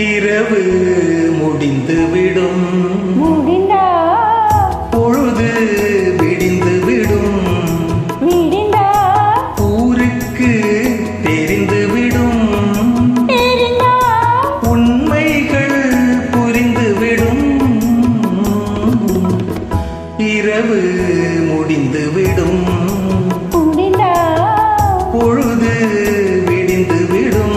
இரவு முடிந்துவிடும், பொழுது விடிந்துவிடும், ஊருக்கு தெரிந்துவிடும், உண்மைகள் புரிந்துவிடும். இரவு முடிந்துவிடும், பொழுது விடிந்துவிடும்.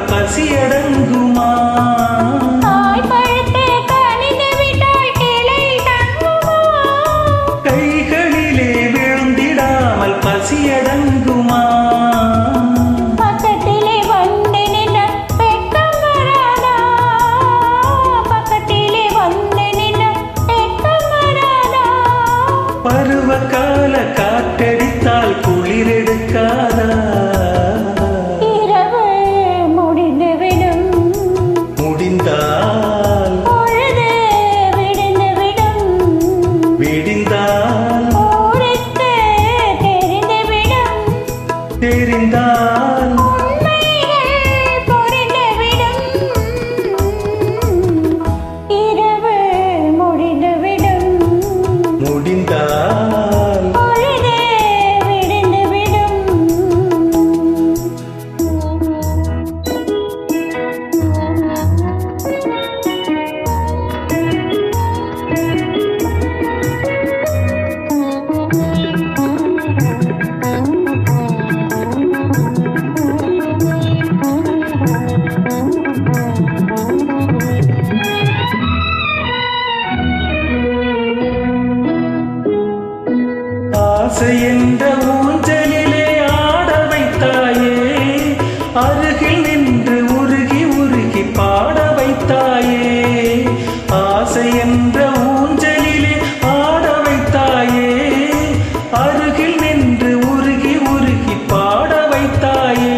பசியடங்குமா? கைகளிலே விழுந்திடாமல் பசியடங்குமா? பக்கத்திலே வந்து நின்ன வெட்கம் வராதா? பக்கத்திலே வந்து நின்ன வெட்கம் வராதா? பருவகால காற்றடித்தால் குளிரெடுக்காதா? விடிந்தால் ஊருக்கு தெரிந்துவிடும், தெரிந்தால் உண்மைகள் புரிந்துவிடும். இரவு முடிந்துவிடும், முடிந்தால் பொழுது விடிந்துவிடும். ஆசை என்ற ஊஞ்சலிலே ஆட வைத்தாயே, அருகில் நின்று உருகி உருகி பாட வைத்தாயே. ஆசை என்ற ஊஞ்சலிலே ஆட வைத்தாயே, அருகில் நின்று உருகி உருகி பாட வைத்தாயே.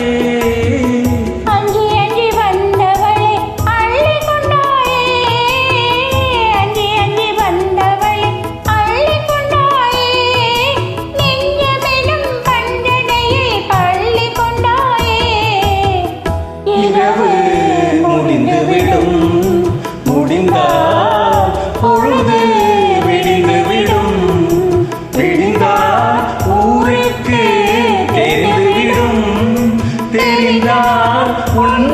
அஞ்சி அஞ்சி வந்தவளை அள்ளி கொண்டாயே, அஞ்சி அஞ்சி வந்தவளை அள்ளி கொண்டாயே. நெஞ்சமெனும் பஞ்சனையை பள்ளி கொண்டாயே. இரவு முடிந்துவிடும், முடிந்தால் பொழுது விடிந்துவிடும், விடிந்தால் ஊருக்கு தெரிந்துவிடும், தெரிந்தால் உன்